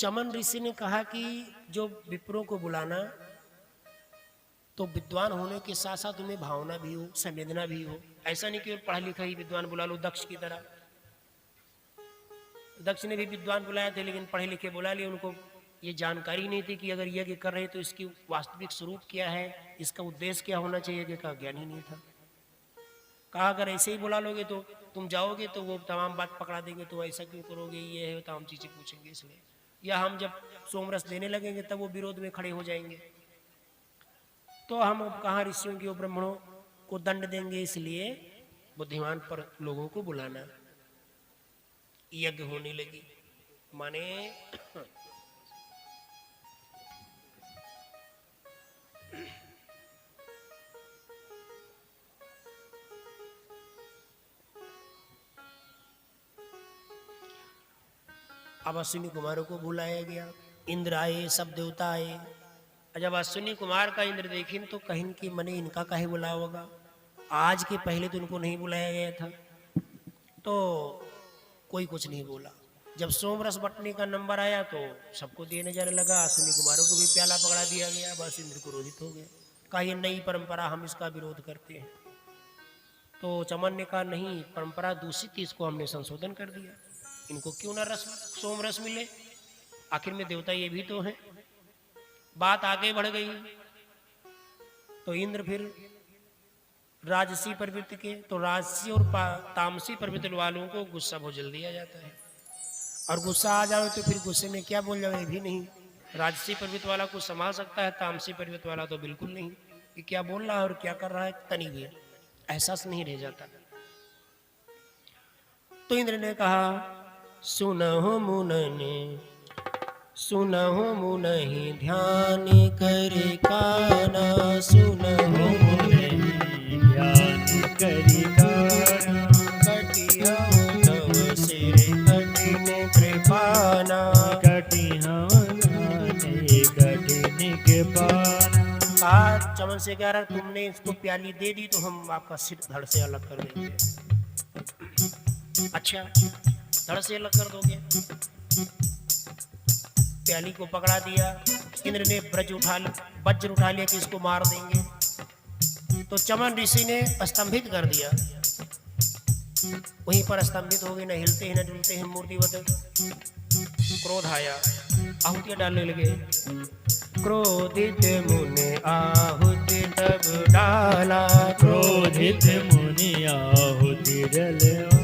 चमन ऋषि ने कहा कि जो विप्रों को बुलाना तो विद्वान होने के साथ साथ उनमें भावना भी हो, संवेदना भी हो। ऐसा नहीं कि पढ़ा लिखा ही विद्वान बुला लो, दक्ष की तरह। दक्ष ने भी विद्वान बुलाए थे लेकिन पढ़े लिखे बुला लिए। उनको ये जानकारी नहीं थी कि अगर यज्ञ कर रहे तो इसकी वास्तविक स्वरूप क्या है, इसका उद्देश्य क्या होना चाहिए, यज्ञ का ज्ञान ही नहीं था। कहा अगर ऐसे ही बुला लोगे तो तुम जाओगे तो वो तमाम बात पकड़ा देंगे, तो ऐसा क्यों करोगे, ये है, तमाम चीजें पूछेंगे। इसलिए या हम जब सोमरस देने लगेंगे तब वो विरोध में खड़े हो जाएंगे। तो हम अब कहाँ ऋषियों की ब्राह्मणों को दंड देंगे, इसलिए बुद्धिमान पर लोगों को बुलाना। यज्ञ होने लगी, माने अब अश्विनी कुमारों को बुलाया गया। इंद्र आए, सब देवता आए। जब अश्विनी कुमार का इंद्र देखें तो कहीं कि मने इनका काहे बुलाया होगा, आज के पहले तो उनको नहीं बुलाया गया था। तो कोई कुछ नहीं बोला। जब सोमरस बटने का नंबर आया तो सबको देने जाने लगा। अश्विनी कुमारों को भी प्याला पकड़ा दिया गया। बस इंद्र क्रोधित हो गए, कहा ये नई परंपरा, हम इसका विरोध करते हैं। तो चमन ने कहा नहीं, परंपरा दूषित थी, इसको हमने संशोधन कर दिया। इनको क्यों ना रस सोमरस मिले, आखिर में देवता ये भी तो हैं। बात आगे बढ़ गई तो इंद्र फिर राजसी प्रवृत्ति के, तो राजसी और तामसी प्रवृत्ति वालों को गुस्सा बहुत जल्दी आ जाता है। और गुस्सा आ जाओ तो फिर गुस्से में क्या बोल जाओ ये भी नहीं। राजसी प्रवृत्ति वाला कुछ संभाल सकता है, तामसी प्रवृत्ति वाला तो बिल्कुल नहीं, कि क्या बोल रहा है और क्या कर रहा है तनी भी एहसास नहीं रह जाता। तो इंद्र ने कहा सुनहो मुनने, सुनहो मुनहि ध्यान करे काना, सुनहो मुनहि ध्यान करे काना, कटिहउ तव सिर कठिन कृपाना, कटिहउ कठिन कृपाना। कहा चमन से कह रहा तुमने इसको प्याली दे दी तो हम आपका सिर धड़ से अलग कर देंगे। अच्छा, धड़ से अलग कर दोगे? प्याली को पकड़ा दिया। इंद्र ने वज्र उठा लिया कि इसको मार देंगे। तो चमन ऋषि ने स्तंभित कर दिया, वहीं पर स्तंभित हो गए, न हिलते हैं न डुलते हैं, मूर्तिवत। क्रोध आया, आहुतियां डालने लगे। क्रोधित मुनि आहुति तब डाला, क्रोधित मुनि आहुति डाला,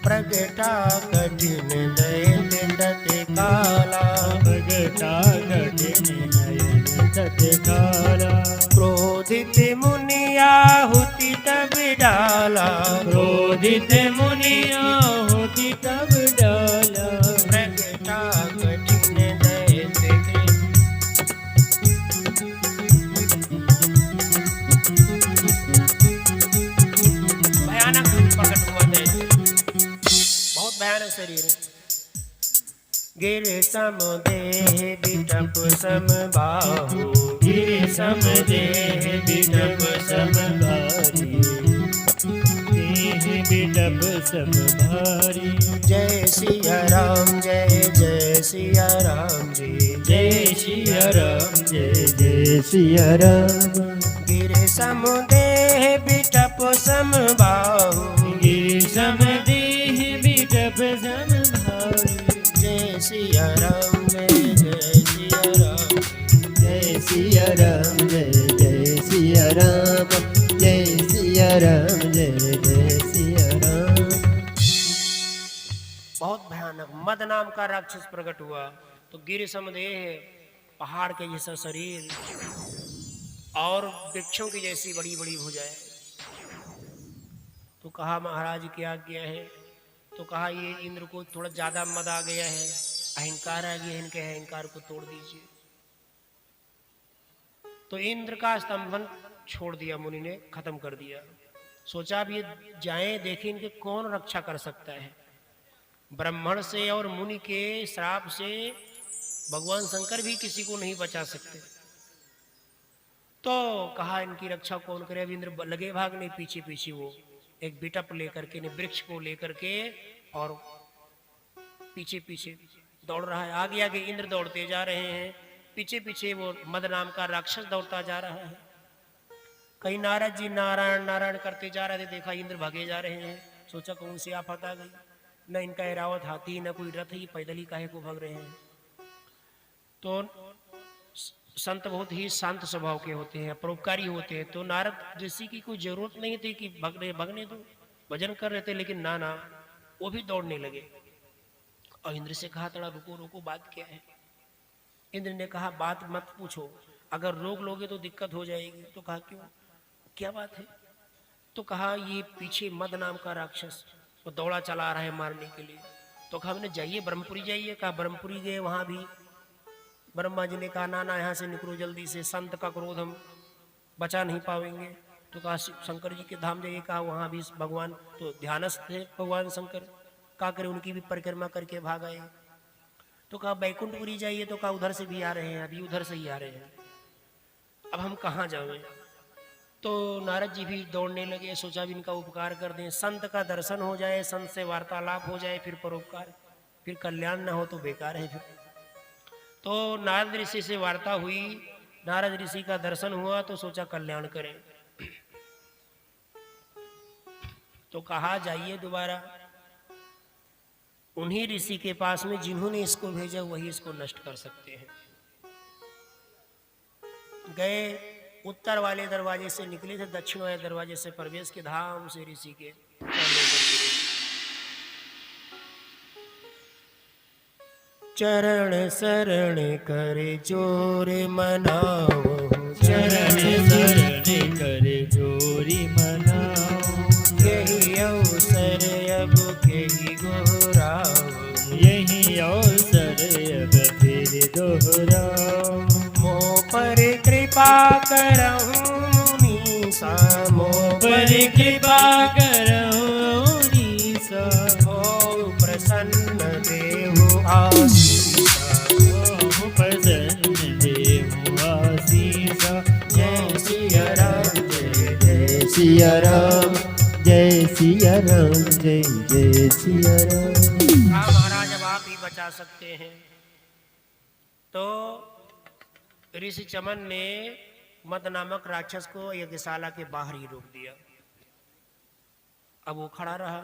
प्रगटा कठिन नयन दते काला, प्रगटा कठिन नयन दते काला, क्रोधित मुनि आहुति तब डाला, क्रोधित मुनि आहुति तब डाला, प्रगटा कठिन दैत्य। भयानक प्रकट हुआ दैत्य, बहुत भयानक शरीर है। गिर सम देह बिटप सम बाहु, गिर सम देह बिटप सम भारी, देह बिटप सम भारी। जय सिया राम जय जय सिया राम जी, जय सिया राम जय जय सिया राम। गिर सम देह बिटप सम बाहु, गिर सम देह बिटप सम भारी। जय सिया राम जय जय सिया राम, जय सिया राम जय जय सिया राम, जय सिया राम जय जय सिया राम। बहुत भयानक मद नाम का राक्षस प्रकट हुआ। तो गिर समदेह, पहाड़ के जैसा शरीर और वृक्षों की जैसी बड़ी बड़ी भुजाएं। तो कहा महाराज क्या आज्ञा है? तो कहा ये इंद्र को थोड़ा ज्यादा मद आ गया है, अहंकार आ गया है, इनके अहंकार को तोड़ दीजिए। तो इंद्र का स्तंभन छोड़ दिया, मुनि ने खत्म कर दिया। सोचा अब ये जाएं देखें इनके कौन रक्षा कर सकता है। ब्राह्मण से और मुनि के श्राप से भगवान शंकर भी किसी को नहीं बचा सकते। तो कहा इनकी रक्षा कौन करे? अब इंद्र लगे भागने पीछे पीछे, वो एक बिटप लेकर के, वृक्ष को लेकर के और पीछे पीछे दौड़ रहा है, आगे आगे इंद्र दौड़ते जा रहे हैं, पीछे पीछे वो मद नाम का राक्षस दौड़ता जा रहा है। कहीं नारद जी नारायण नारायण करते जा रहे थे, देखा इंद्र भागे जा रहे हैं, सोचा कौन सी आफत आ गई, न इनका एरावत हाथी न कोई रथ, ही पैदल ही काहे को भाग रहे हैं। तो संत बहुत ही शांत स्वभाव के होते हैं, परोपकारी होते हैं, तो नारद ऋषि की कोई जरूरत नहीं थी कि भगने दो, भजन कर रहे थे, लेकिन ना ना वो भी दौड़ने लगे। और इंद्र से कहा थोड़ा रुको रुको, बात क्या है। इंद्र ने कहा बात मत पूछो, अगर रोक लोगे तो दिक्कत हो जाएगी। तो कहा क्यों, क्या बात है। तो कहा ये पीछे मद नाम का राक्षस वो दौड़ा चला रहा है मारने के लिए। तो कहा मैंने जाइए ब्रह्मपुरी जाइए। कहा ब्रह्मपुरी गए, वहां भी ब्रह्मा जी ने कहा ना ना यहाँ से निकलो जल्दी से, संत का क्रोध हम बचा नहीं पाएंगे। तो कहा शंकर जी के धाम जाइए। कहा वहां भी भगवान तो ध्यानस्थ थे भगवान शंकर, क्या करे उनकी भी परिक्रमा करके भाग आए। तो कहा बैकुंठपुरी जाइए। तो कहा उधर से भी आ रहे हैं, अभी उधर से ही आ रहे हैं, अब हम कहाँ जाएं। तो नारद जी भी दौड़ने लगे, सोचा भी इनका उपकार कर दें, संत का दर्शन हो जाए, संत से वार्तालाप हो जाए, फिर परोपकार, फिर कल्याण न हो तो बेकार है फिर। तो नारद ऋषि से वार्ता हुई, नारद ऋषि का दर्शन हुआ, तो सोचा कल्याण करें। तो कहा जाइए दोबारा उन्हीं ऋषि के पास में जिन्होंने इसको भेजा, वही इसको नष्ट कर सकते हैं। गए, उत्तर वाले दरवाजे से निकले थे, दक्षिण वाले दरवाजे से प्रवेश के धाम से ऋषि के चरण शरण करे जोर मनाओ, चरण शरण करे जोरी मनाओ, यही अवसर अब केहि गोहराओ, यही अवसर अब फिर दोहराओ। मोह पर कृपा करहु मुनीसा, मोह पर कृपा करहु नीसा, हो प्रसन्न देहु आशीषा, ओम प्रसन्न देहु आशीषा। जय सिया राम जय जय सिया राम, जय सिया राम, जय जय सिया राम। हाँ महाराज, अब आप ही बचा सकते हैं। तो ऋषि चमन ने मद नामक राक्षस को यज्ञशाला के बाहर ही रोक दिया। अब वो खड़ा रहा।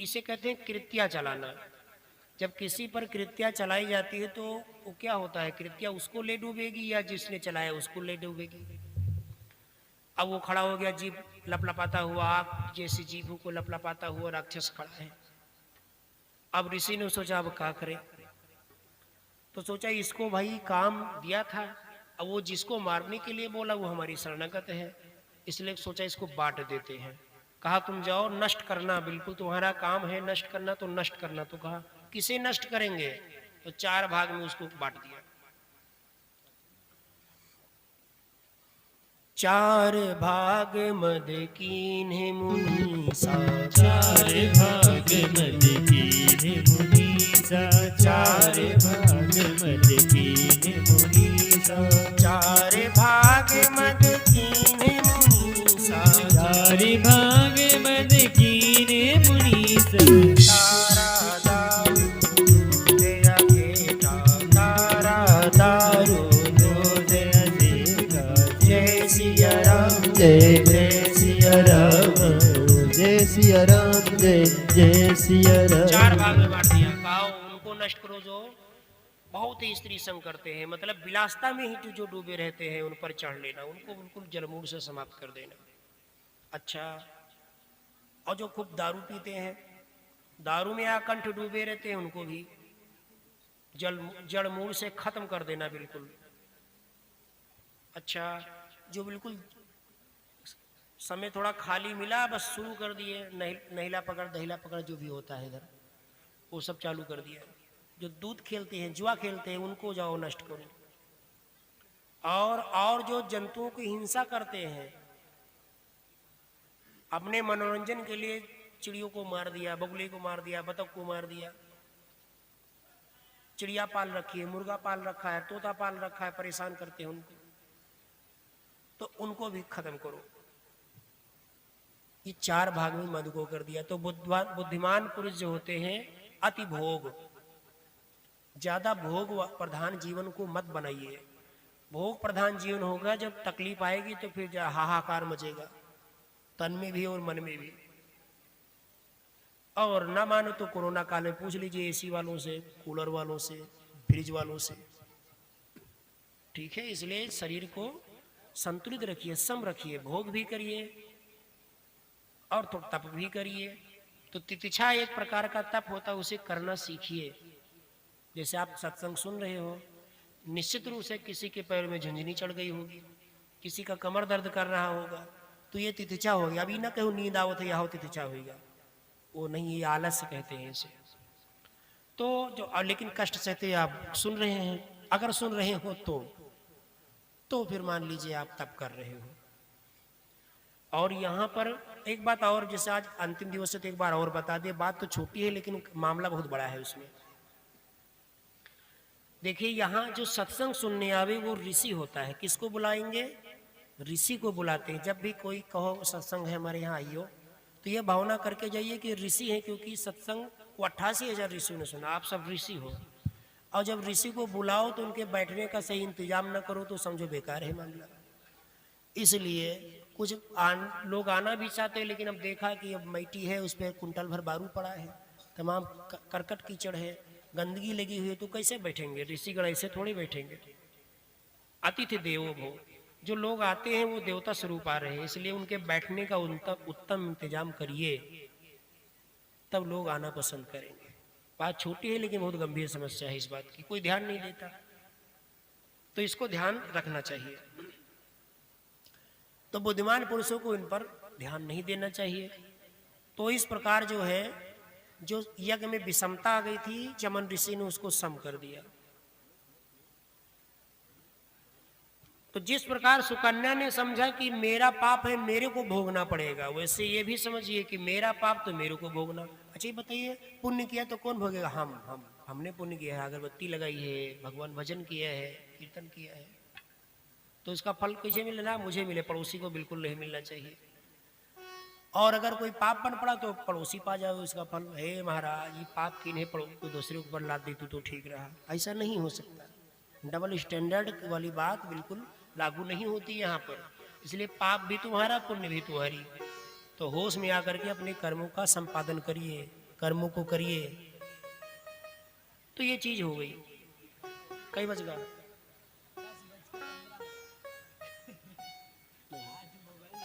इसे कहते हैं कृत्या चलाना। जब किसी पर कृत्या चलाई जाती है तो वो क्या होता है, कृत्या उसको ले डूबेगी या जिसने चलाया उसको ले डूबेगी। अब वो खड़ा हो गया, जीभ लपलपाता हुआ, आग जैसी जीभों को लपलपाता हुआ राक्षस खड़ा है। अब ऋषि ने सोचा अब क्या करे। तो सोचा इसको भाई काम दिया था, अब वो जिसको मारने के लिए बोला वो हमारी शरणागत है, इसलिए सोचा इसको बांट देते हैं। कहा तुम जाओ नष्ट करना, बिल्कुल तुम्हारा काम है नष्ट करना, तो नष्ट करना। तो कहा किसे नष्ट करेंगे। तो 4 भाग में उसको बांट दिया। 4 भाग मद कीन्हे मुनीसा, 4 भाग मद कीन्हे मुनीसा, 4 भाग मद कीन्हे मुनीसा, 4 भाग मद कीन्हे मुनीसा, 4 भाग मद कीन्हे मुनीसा। तारा दारू दया बेटा, तारा दारू दया देगा, जय सिया राम जय जय सिया राम, जय सिया राम, जय जय सिया राम। 4 भाग में बांट दिया। कहा उनको नष्ट करो जो बहुत ही स्त्री संग करते हैं, मतलब विलासता में ही जो डूबे रहते हैं, उन पर चढ़ लेना, उनको बिल्कुल जलमूल से समाप्त कर देना। अच्छा, और जो खूब दारू पीते हैं, दारू में आकंठ डूबे रहते हैं, उनको भी जड़मूल से खत्म कर देना बिल्कुल। अच्छा, जो बिल्कुल समय थोड़ा खाली मिला बस शुरू कर दिए, नहिला पकड़ दहिला पकड़ जो भी होता है इधर, वो सब चालू कर दिया। जो दूध खेलते हैं, जुआ खेलते हैं, उनको जाओ नष्ट करो। और जो जंतुओं की हिंसा करते हैं, अपने मनोरंजन के लिए चिड़ियों को मार दिया, बगुले को मार दिया, बतख को मार दिया, चिड़िया पाल रखी है, मुर्गा पाल रखा है, तोता पाल रखा है, परेशान करते हैं उनको, तो उनको भी खत्म करो। ये 4 भाग में मद को कर दिया। तो बुद्धिमान पुरुष जो होते हैं, अति भोग, ज्यादा भोग प्रधान जीवन को मत बनाइए। भोग प्रधान जीवन होगा, जब तकलीफ आएगी तो फिर हाहाकार मचेगा, तन में भी और मन में भी। और ना मानो तो कोरोना काल में पूछ लीजिए एसी वालों से, कूलर वालों से, फ्रिज वालों से। ठीक है, इसलिए शरीर को संतुलित रखिए, सम रखिए, भोग भी करिए और तो तप भी करिए। तो तितिक्षा एक प्रकार का तप होता है, उसे करना सीखिए। जैसे आप सत्संग सुन रहे हो, निश्चित रूप से किसी के पैर में झुंझुनी चढ़ गई होगी, किसी का कमर दर्द कर रहा होगा, तो ये तितिक्षा हो गया। अभी ना कहो नींद आवत है या हो तितिक्षा होगा, वो नहीं, ये आलस्य कहते हैं इसे। तो जो लेकिन कष्ट सहते आप सुन रहे हैं, अगर सुन रहे हो तो फिर मान लीजिए आप तप कर रहे हो। और यहाँ पर एक बात और, जैसे आज अंतिम दिवस है तो एक बार और बता दे, बात तो छोटी है लेकिन मामला बहुत बड़ा है उसमें। देखिए, यहाँ जो सत्संग सुनने आवे वो ऋषि होता है। किसको बुलाएंगे? ऋषि को बुलाते हैं। जब भी कोई कहो सत्संग है हमारे यहाँ आइयो, तो ये भावना करके जाइए कि ऋषि है, क्योंकि सत्संग को 88,000 ऋषियों ने सुना, आप सब ऋषि हो। और जब ऋषि को बुलाओ तो उनके बैठने का सही इंतजाम न करो तो समझो बेकार है मामला। इसलिए कुछ लोग आना भी चाहते हैं, लेकिन अब देखा कि अब मैटी है, उस पर कुंटल भर बारू पड़ा है, तमाम करकट कीचड़ है, गंदगी लगी हुई है, तो कैसे बैठेंगे? ऋषिगण ऐसे थोड़ी बैठेंगे। अतिथि देवो भव, जो लोग आते हैं वो देवता स्वरूप आ रहे हैं, इसलिए उनके बैठने का उत्तम इंतजाम करिए, तब लोग आना पसंद करेंगे। बात छोटी है लेकिन बहुत गंभीर समस्या है इस बात की, कोई ध्यान नहीं देता, तो इसको ध्यान रखना चाहिए। तो बुद्धिमान पुरुषों को इन पर ध्यान नहीं देना चाहिए। तो इस प्रकार जो है, जो यज्ञ में विषमता आ गई थी, चमन ऋषि ने उसको सम कर दिया। तो जिस प्रकार सुकन्या ने समझा कि मेरा पाप है, मेरे को भोगना पड़ेगा, वैसे ये भी समझिए कि मेरा पाप तो मेरे को भोगना। अच्छा बताइए, पुण्य किया तो कौन भोगेगा? हमने पुण्य किया है, अगरबत्ती लगाई है, भगवान भजन किया है, कीर्तन किया है, तो इसका फल कैसे मिलना? मुझे मिले, पड़ोसी को बिल्कुल नहीं मिलना चाहिए। और अगर कोई पाप बन पड़ा तो पड़ोसी पा जाओ इसका फल। हे महाराज, ये पाप किन्हें कोई दूसरे ऊपर लाद दी तो ठीक रहा। ऐसा नहीं हो सकता। डबल स्टैंडर्ड वाली बात बिल्कुल लागू नहीं होती यहाँ पर। इसलिए पाप भी तुम्हारा, पुण्य भी तुम्हारी। तो होश में आकर के अपने कर्मों का संपादन करिए, कर्मों को करिए। तो ये चीज हो गई। कई बज गया?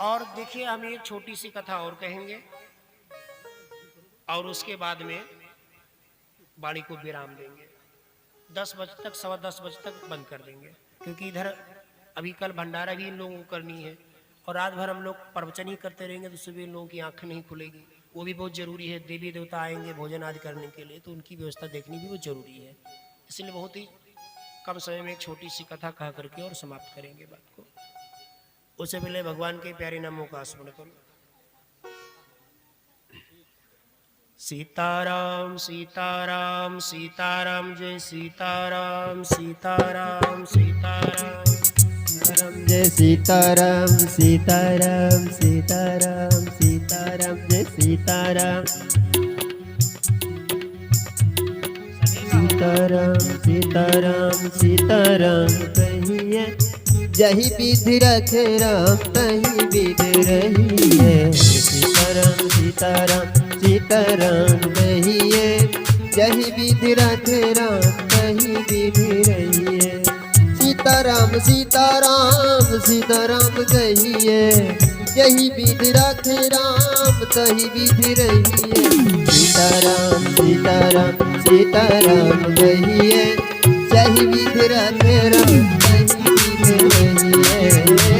और देखिए, हम एक छोटी सी कथा और कहेंगे और उसके बाद में वाणी को विराम देंगे। 10 बजे तक, 10:15 बजे तक बंद कर देंगे, क्योंकि इधर अभी कल भंडारा भी इन लोगों को करनी है, और रात भर हम लोग प्रवचन ही करते रहेंगे तो सुबह इन लोगों की आंख नहीं खुलेगी। वो भी बहुत जरूरी है। देवी देवता आएंगे भोजन आदि करने के लिए, तो उनकी व्यवस्था देखनी भी बहुत जरूरी है। इसलिए बहुत ही कम समय में एक छोटी सी कथा कह करके और समाप्त करेंगे बात को। उससे पहले भगवान के प्यारे नामों का स्मरण करो। सीताराम सीताराम सीताराम, जय सीताराम सीताराम सीताराम, जय सीताराम सीताराम सीताराम सीताराम, जय सीताराम सीताराम सीताराम सीताराम कहिए। जही विधि रखे राम तही विधि रहिए। सीताराम सीताराम सीताराम कहिए। जही विधि रखे राम तही विधि रहिए। सीताराम सीताराम सीताराम कहिए। जही विधि रखे राम तही विधि रहिए। सीताराम सीताराम सीताराम कहिए। जही विधि रखे राम तही विधि रहिए।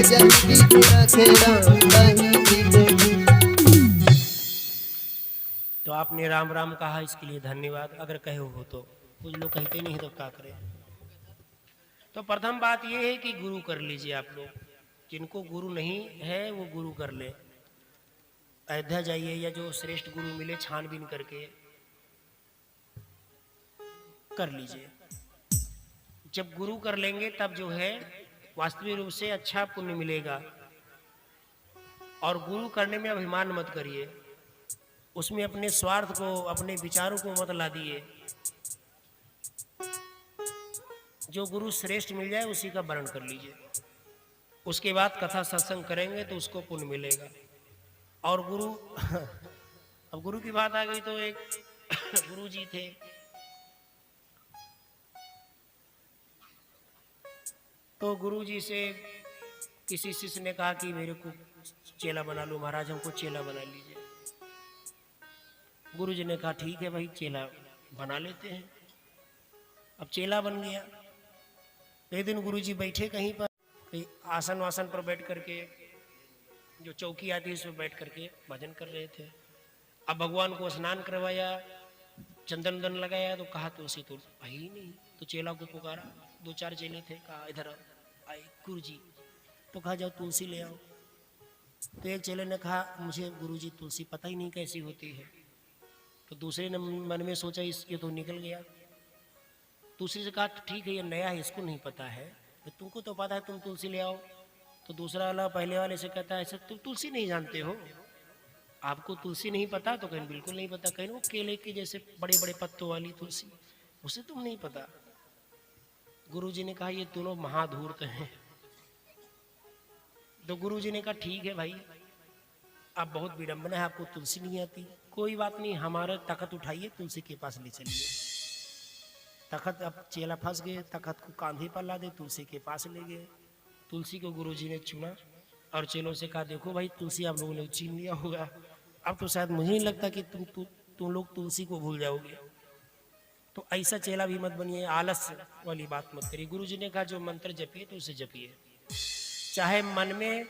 जही विधि रखे राम तही विधि। तो आपने राम राम कहा, इसके लिए धन्यवाद। अगर कहे हो तो, कुछ लोग कहते नहीं तो क्या करें। तो प्रथम बात यह है कि गुरु कर लीजिए आप लोग। जिनको गुरु नहीं है वो गुरु कर ले। अयोध्या जाइए या जो श्रेष्ठ गुरु मिले छानबीन करके कर लीजिए। जब गुरु कर लेंगे तब जो है वास्तविक रूप से अच्छा पुण्य मिलेगा। और गुरु करने में अभिमान मत करिए, उसमें अपने स्वार्थ को, अपने विचारों को मत ला दिए। जो गुरु श्रेष्ठ मिल जाए उसी का वर्ण कर लीजिए, उसके बाद कथा सत्संग करेंगे तो उसको पुण्य मिलेगा। और गुरु अब गुरु की बात आ गई तो एक गुरु जी थे, तो गुरु जी से किसी शिष्य ने कहा कि मेरे को चेला बना लो महाराज, हमको चेला बना लीजिए। गुरु जी ने कहा ठीक है भाई, चेला बना लेते हैं। अब चेला बन गया। एक दिन गुरु जी बैठे कहीं पर, कहीं आसन वासन पर बैठ करके, जो चौकी आती है उस पर बैठ करके भजन कर रहे थे। अब भगवान को स्नान करवाया, चंदन वंदन लगाया, तो कहा तुलसी तो आई ही नहीं। तो चेला को पुकारा, 2-4 चेले थे, कहा इधर आए गुरु जी। तो कहा जाओ तुलसी ले आओ। तो एक चेले ने कहा मुझे गुरु जी तुलसी पता ही नहीं कैसी होती है। तो दूसरे ने मन में सोचा ये तो निकल गया। दूसरे से कहा ठीक है ये नया है, इसको नहीं पता है, तुमको तो पता है, तुम तुलसी ले आओ। तो दूसरा वाला पहले वाले से कहता है ऐसा तुम तुलसी नहीं जानते हो, आपको तुलसी नहीं पता? तो कहीं बिल्कुल नहीं पता। कहीं वो केले के जैसे बड़े बड़े पत्तों वाली तुलसी, उसे तुम नहीं पता। गुरुजी ने कहा ये दोनों महाधूर्त हैं। तो गुरुजी ने कहा ठीक है भाई, अब बहुत विडंबना है, आपको तुलसी नहीं आती, कोई बात नहीं, हमारा तखत उठाइए तुलसी के पास ले चलिए। तखत, अब चेला फंस गए, तखत को कांधे पर ला दे, तुलसी के पास ले गए। तुलसी को गुरुजी ने चुना और चेलों से कहा देखो भाई तुलसी आप लोगों ने छीन लिया होगा, अब तो शायद मुझे नहीं लगता कि तुम लोग तुलसी को भूल जाओगे। तो ऐसा चेला भी मत बनिए, आलस वाली बात मत करिए। गुरुजी ने कहा जो मंत्र जपिए तो उसे जपिए, चाहे मन में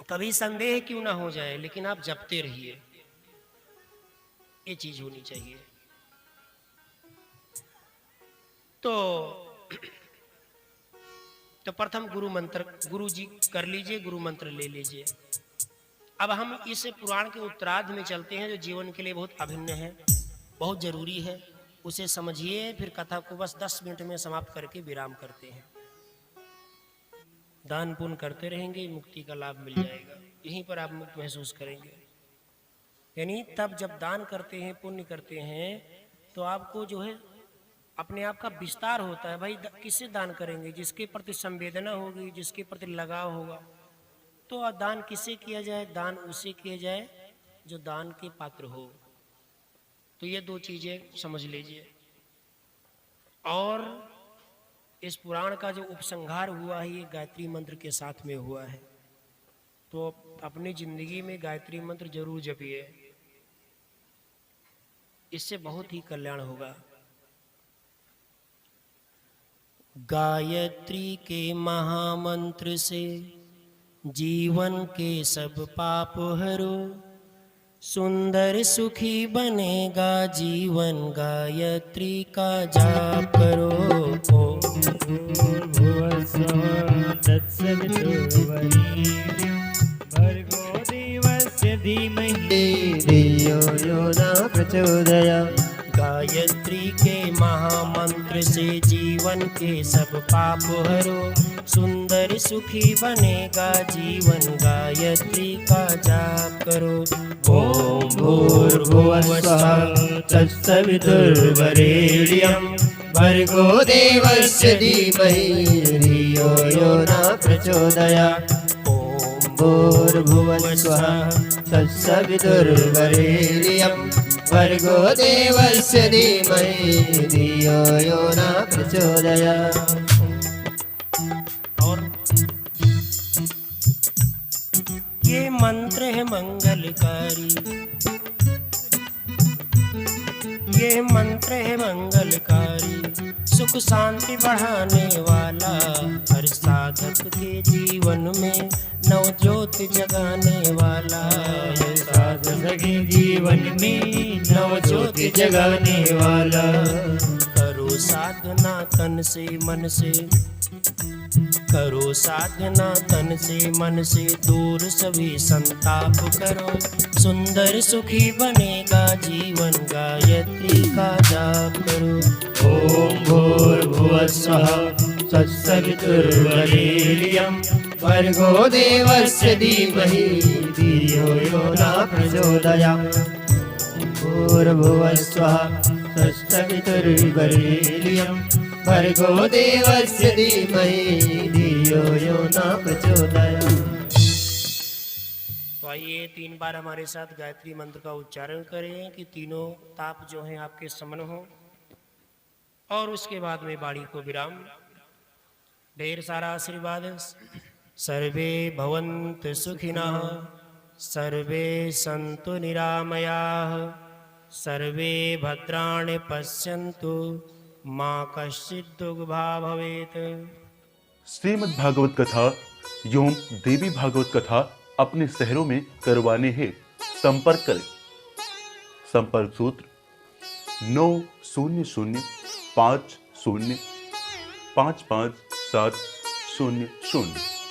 कभी संदेह क्यों ना हो जाए, लेकिन आप जपते रहिए, ये चीज होनी चाहिए। तो प्रथम गुरु मंत्र गुरु जी कर लीजिए, गुरु मंत्र ले लीजिए। अब हम इस पुराण के उत्तरार्ध में चलते हैं जो जीवन के लिए बहुत अभिन्न है, बहुत जरूरी है, उसे समझिए। फिर कथा को बस 10 मिनट में समाप्त करके विराम करते हैं। दान पुण्य करते रहेंगे, मुक्ति का लाभ मिल जाएगा, यहीं पर आप मुक्त महसूस करेंगे। यानी तब जब दान करते हैं, पुण्य करते हैं, तो आपको जो है अपने आप का विस्तार होता है। भाई किससे दान करेंगे? जिसके प्रति संवेदना होगी, जिसके प्रति लगाव होगा। तो दान किससे किया जाए? दान उसे किया जाए जो दान के पात्र हो। तो ये 2 चीजें समझ लीजिए। और इस पुराण का जो उपसंहार हुआ है ये गायत्री मंत्र के साथ में हुआ है। तो अपनी जिंदगी में गायत्री मंत्र जरूर जपिए, इससे बहुत ही कल्याण होगा। गायत्री के महामंत्र से जीवन के सब पाप हरो, सुंदर सुखी बनेगा जीवन, गायत्री का जाप करो। भर्गो देवस्य धीमहि धियो यो न प्रचोदयात्। गायत्री के महामंत्र से जीवन के सब पाप हरो, सुंदर सुखी बनेगा जीवन, गायत्री का जाप करो। ओम भूर्भुवः स्वः तत्सवितुर्वरेण्यं भर्गो देवस्य धीमहि धियो यो न प्रचोदयात्। ओम भूर्भुवः स्वः तत्सवितुर्वरेण्यं भर्गो देवस्य धीमहि धियो यो न प्रचोदयात्। और ये मंत्र है मंगलकारी, ये मंत्र है मंगलकारी, सुख शांति बढ़ाने वाला, हर साधक के जीवन में नवज्योत जगाने वाला, हर साधक के जीवन में नवज्योत जगाने वाला। करो साधना तन से मन से, करो साधना तन से मन से, दूर सभी संताप करो, सुंदर सुखी बनेगा जीवन, गायत्री का जाप करो। ओम भूर्भुवः स्वः तत्सवितुर्वरेण्यं भर्गो देवस्य धीमहि धियो यो न प्रचोदयात्। भूर्भुवः स्वः तत्सवितुर्वरेण्यं भर्गो देवस्य धीमहि धियो यो न प्रचोदयात्। तो आइए 3 बार हमारे साथ गायत्री मंत्र का उच्चारण करें कि तीनों ताप जो हैं आपके समन हो। और उसके बाद में वाणी को विराम। ढेर सारा आशीर्वाद। सर्वे भवन्तु सुखिनः, सर्वे सन्तु निरामयाः, सर्वे भद्राणि पश्यन्तु, मां कश्चित् दुर्भाग् भवेत्। श्रीमद् भागवत कथा एवं देवी भागवत कथा अपने शहरों में करवाने हेतु संपर्क करें। संपर्क सूत्र 9005055700।